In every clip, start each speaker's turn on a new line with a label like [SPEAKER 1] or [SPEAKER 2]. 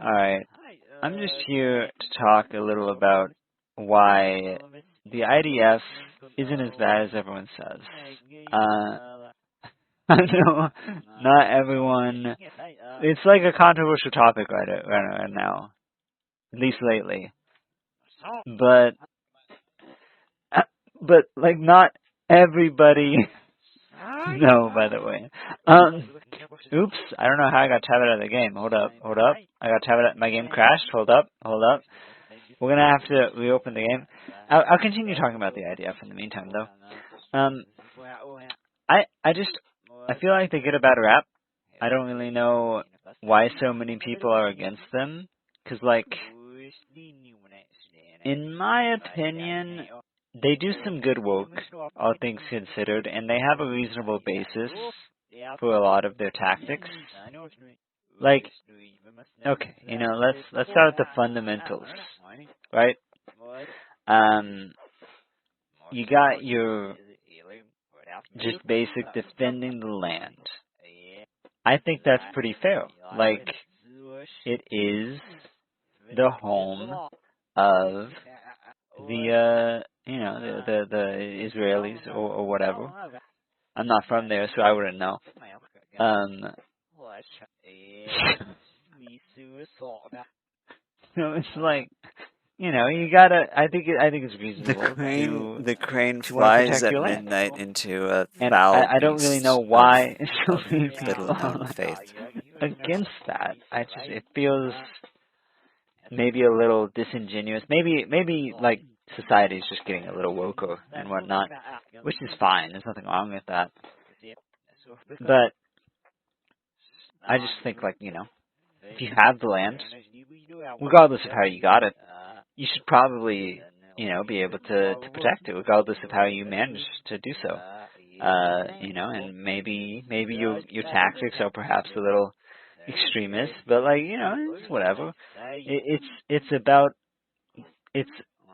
[SPEAKER 1] Alright, I'm just here to talk a little about why the IDF isn't as bad as everyone says. I know not everyone, it's like a controversial topic right now, at least lately. But like not everybody, no, by the way. Oops, I don't know how I got tabbed out of the game. Hold up. I got tabbed out, my game crashed. Hold up. We're gonna have to reopen the game. I'll continue talking about the IDF in the meantime, though. I feel like they get a bad rap. I don't really know why so many people are against them. 'Cause like, in my opinion, they do some good work, all things considered, and they have a reasonable basis for a lot of their tactics. Like, okay, let's start with the fundamentals, right? You got your just basic defending the land. I think that's pretty fair. Like, it is the home of the the Israelis or whatever. I'm not from there, so I wouldn't know. So it's like, you gotta. I think it's reasonable
[SPEAKER 2] The crane
[SPEAKER 1] to want to
[SPEAKER 2] flies
[SPEAKER 1] protect
[SPEAKER 2] at
[SPEAKER 1] your land.
[SPEAKER 2] midnight into a
[SPEAKER 1] And
[SPEAKER 2] foul
[SPEAKER 1] I don't really know
[SPEAKER 2] beast
[SPEAKER 1] why so
[SPEAKER 2] of
[SPEAKER 1] many people
[SPEAKER 2] little known faith.
[SPEAKER 1] against that. It feels maybe a little disingenuous. Maybe like society is just getting a little woker and whatnot, which is fine. There's nothing wrong with that. But I just think, like, if you have the land, regardless of how you got it, you should probably, be able to protect it, regardless of how you manage to do so. And maybe your tactics are perhaps a little extremist, but like, it's whatever. It's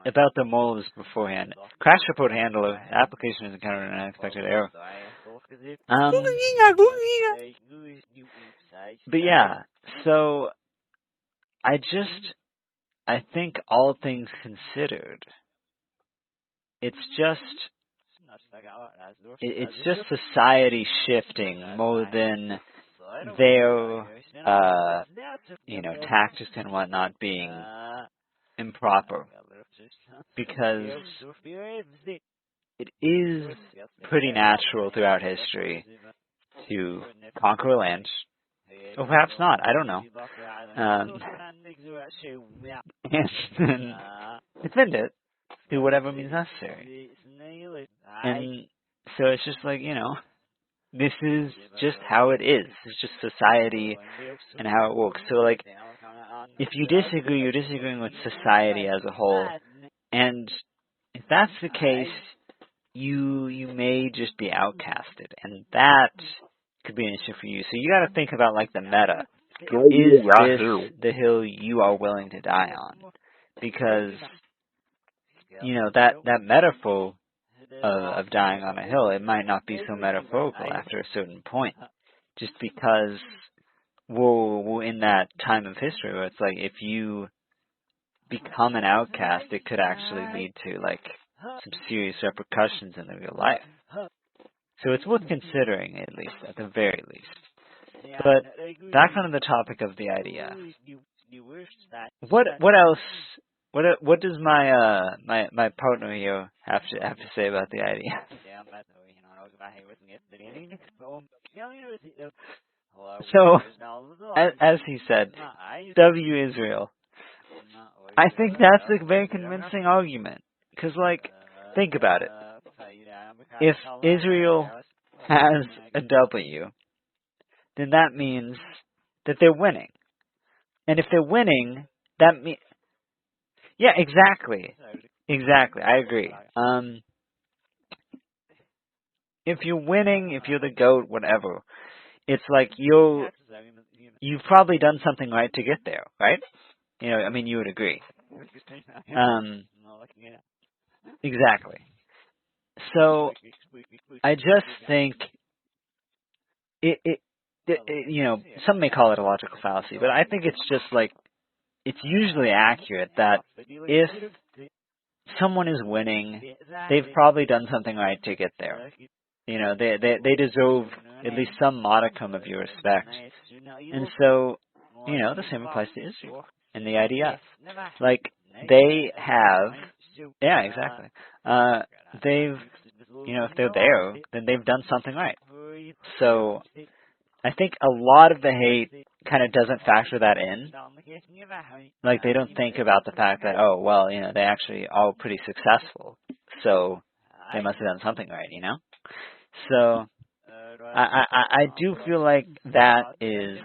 [SPEAKER 1] about the morals beforehand. Crash report handler application has encountered an unexpected error. But yeah, so I think all things considered, it's just society shifting more than their tactics and whatnot being improper, because it is pretty natural throughout history to conquer a land, or perhaps not, I don't know, and then defend it through whatever means necessary. And so it's just like, this is just how it is. It's just society and how it works. So like, if you disagree, you're disagreeing with society as a whole. And if that's the case, you may just be outcasted, and that could be an issue for you. So you got to think about, like, the meta. Is this the hill you are willing to die on? Because that metaphor of dying on a hill, it might not be so metaphorical after a certain point, just because we're in that time of history where it's like, if you become an outcast, it could actually lead to, like, some serious repercussions in the real life. So it's worth considering, at least, at the very least. But back on the topic of the IDF. What else? What does my partner here have to say about the IDF? So, as he said, W Israel. I think that's a very convincing argument. Because, like, think about it. If Israel has a W, then that means that they're winning. And if they're winning, that means... Yeah, exactly. Exactly, I agree. If you're winning, if you're the GOAT, whatever, it's like you've probably done something right to get there, right? I mean, you would agree. Exactly. So, I just think it you know, some may call it a logical fallacy, but I think it's just like, it's usually accurate that if someone is winning, they've probably done something right to get there. You know, they deserve at least some modicum of your respect. And so, you know, the same applies to Israel and the IDF. Like, they have, yeah, exactly. They've, you know, if they're there, then they've done something right. So, I think a lot of the hate kind of doesn't factor that in. Like, they don't think about the fact that, oh, well, you know, they actually are pretty successful, so they must have done something right, you know? So, I do feel like that is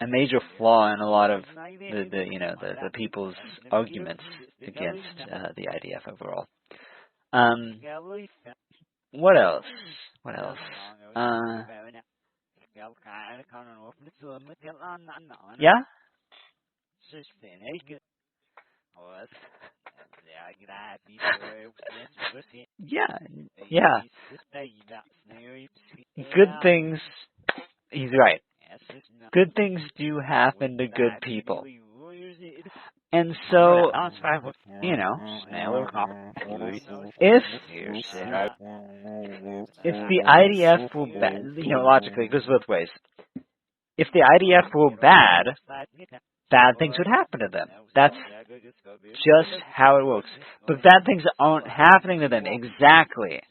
[SPEAKER 1] a major flaw in a lot of the you know, the people's arguments against the IDF overall. What else? What else? Yeah? Yeah, yeah. Good things, he's right. Good things do happen to good people. And so, you know, if the IDF were bad, you know, logically, it goes both ways. If the IDF were bad, bad things would happen to them. That's just how it works. But bad things aren't happening to them. Exactly.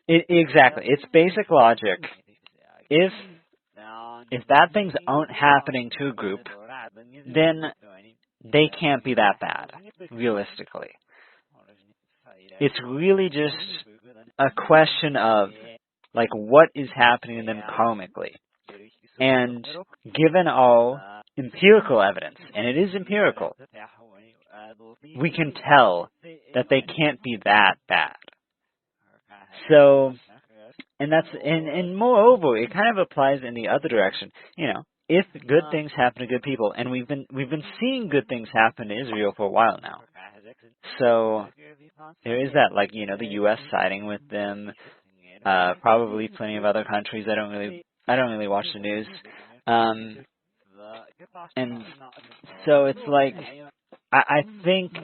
[SPEAKER 1] Exactly. It's basic logic. If bad things aren't happening to a group, then they can't be that bad, realistically. It's really just a question of, like, what is happening to them karmically. And given all empirical evidence, and it is empirical, we can tell that they can't be that bad. So, and moreover, it kind of applies in the other direction. You know, if good things happen to good people, and we've been seeing good things happen to Israel for a while now. So there is that, like, you know, the U.S. siding with them, probably plenty of other countries. I don't really watch the news. And so it's like, I think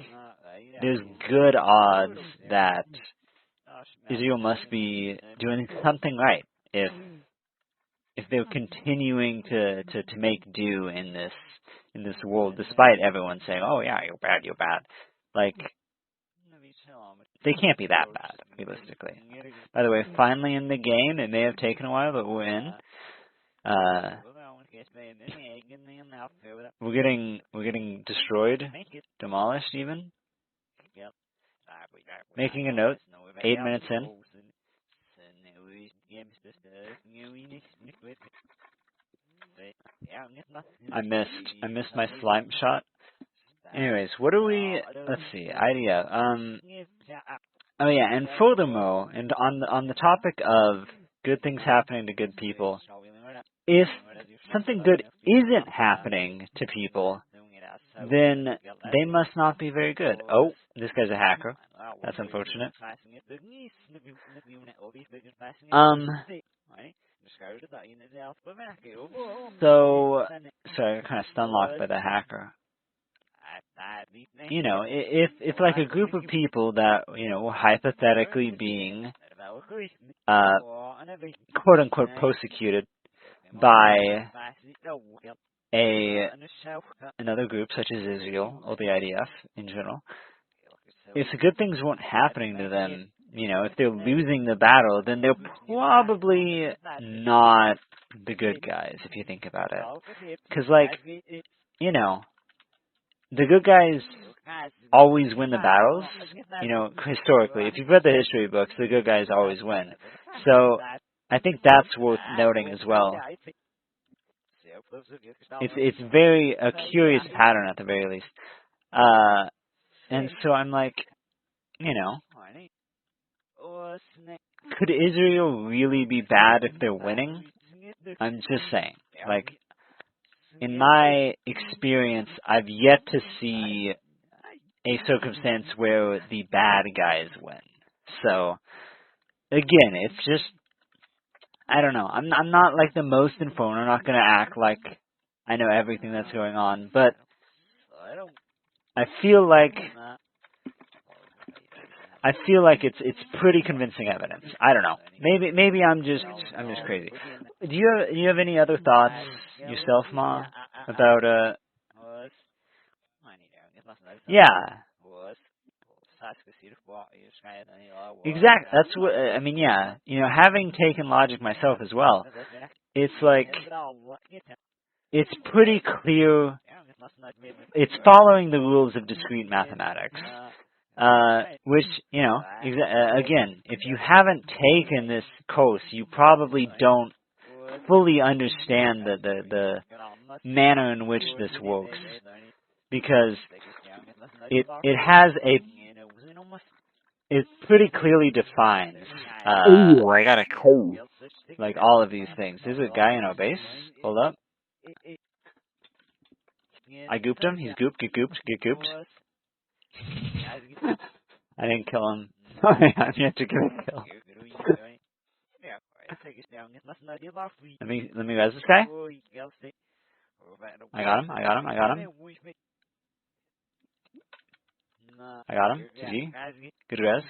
[SPEAKER 1] there's good odds that Israel must be doing something right if they're continuing to make do in this world, despite everyone saying, "Oh yeah, you're bad." Like, they can't be that bad, realistically. By the way, finally in the game, it may have taken a while, but we're in. We're getting destroyed, demolished even. Making a note, 8 minutes in. I missed my slime shot. Anyways, what do we, let's see, idea. Oh yeah, and furthermore, and on the topic of good things happening to good people, if something good isn't happening to people, then they must not be very good. Oh, this guy's a hacker. That's unfortunate. So, sorry, kind of stun locked by the hacker. You know, if like a group of people that, you know, were hypothetically being, quote unquote, persecuted by another group such as Israel or the IDF in general, if the good things weren't happening to them, you know, if they're losing the battle, then they're probably not the good guys, if you think about it. Because, like, you know, the good guys always win the battles. You know, historically, if you've read the history books, the good guys always win. So I think that's worth noting as well. It's very a curious pattern at the very least. And so I'm like, you know, could Israel really be bad if they're winning? I'm just saying, like, in my experience, I've yet to see a circumstance where the bad guys win. So, again, it's just I don't know. I'm not like the most informed. I'm not gonna act like I know everything that's going on, but I feel like it's pretty convincing evidence. I don't know. Maybe I'm just crazy. Do you have any other thoughts yourself, Ma, about yeah. Exactly. That's what I mean. Yeah, having taken logic myself as well, it's like it's pretty clear. It's following the rules of discrete mathematics, which again, if you haven't taken this course, you probably don't fully understand the manner in which this works, because it pretty clearly defines
[SPEAKER 2] Ooh, I got a cold.
[SPEAKER 1] like all of these things. There's a guy in our base. Hold up. I gooped him. He's gooped. Get gooped. I didn't kill him. I'm yet to get a kill. Let me res this guy. I got him. GG. Good res.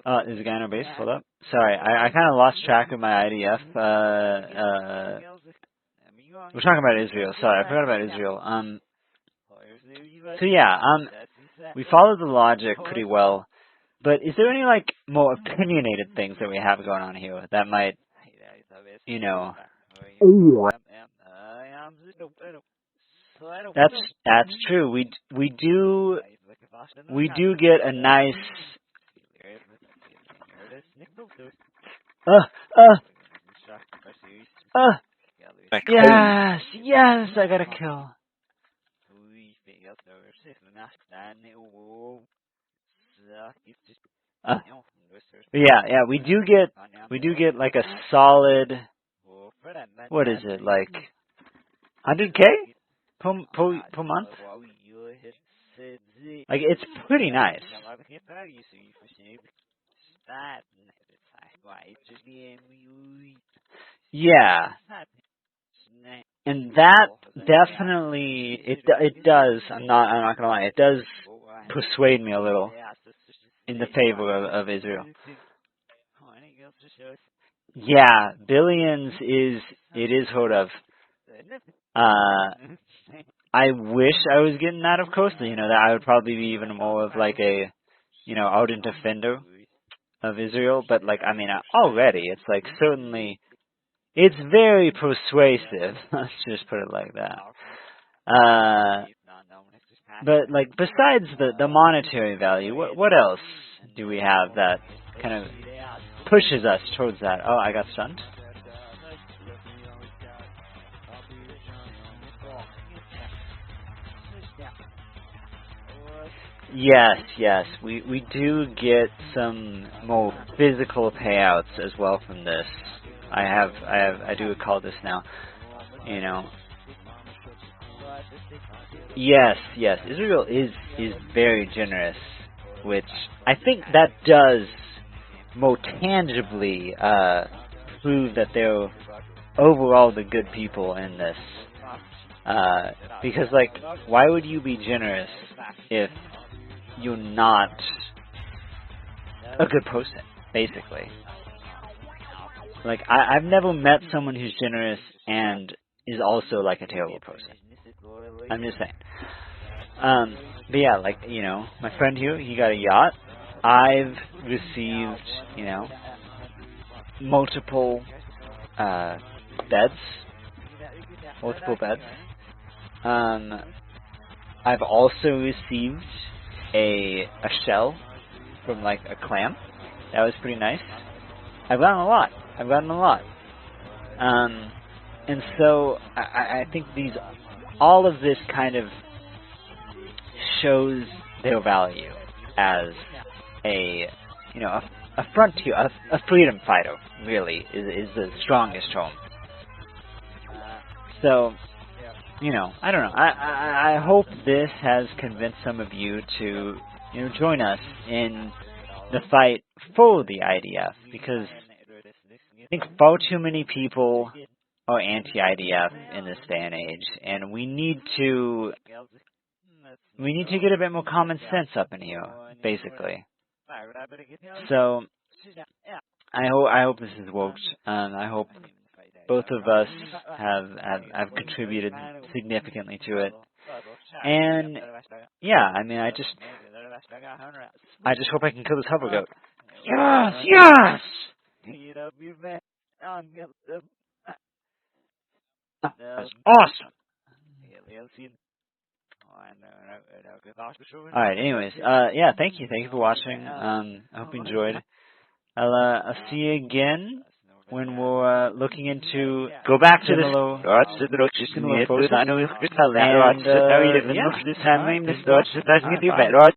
[SPEAKER 1] There's a guy in our base. Hold up. Sorry, I kind of lost track of my IDF. We're talking about Israel. Sorry, I forgot about Israel. So yeah, we followed the logic pretty well. But is there any like more opinionated things that we have going on here that might,
[SPEAKER 2] Ooh.
[SPEAKER 1] That's true. We do get a nice. Yes, I got a kill. Yeah, we do get like a solid, what is it, like 100K per month? Like, it's pretty nice. Yeah. And that definitely, it does, I'm not gonna lie, it does persuade me a little in the favor of Israel. Yeah, billions is heard of. I wish I was getting that, of course. That I would probably be even more of like a, ardent defender of Israel. But like, I mean, already it's like certainly, it's very persuasive. Let's just put it like that. But like, besides the monetary value, what else do we have that kind of pushes us towards that? Oh, I got stunned. Yes. We do get some more physical payouts as well from this. I do recall this now. Yes. Israel is very generous, which I think that does more tangibly prove that they're overall the good people in this. Because like, why would you be generous if you're not a good person, basically? Like, I've never met someone who's generous and is also like a terrible person. I'm just saying. But yeah, like, my friend here, he got a yacht. I've received, multiple beds. I've also received a shell from like a clam. That was pretty nice. I've gotten a lot. And so I think all of this kind of shows their value as a frontier, a freedom fighter, really, is the strongest term. So, you know, I don't know. I hope this has convinced some of you to, you know, join us in the fight for the IDF, because I think far too many people are anti-IDF in this day and age, and we need to get a bit more common sense up in here, basically. So I hope this has worked. I hope both of us have contributed significantly to it. And yeah, I mean, I just hope I can kill this hover goat. Yes, yes. That's awesome. All right. Anyways, yeah. Thank you for watching. I hope you enjoyed. I'll see you again when we're looking into
[SPEAKER 2] Go back to the
[SPEAKER 1] similar
[SPEAKER 2] similar
[SPEAKER 1] forces.
[SPEAKER 2] and
[SPEAKER 1] And
[SPEAKER 2] yeah,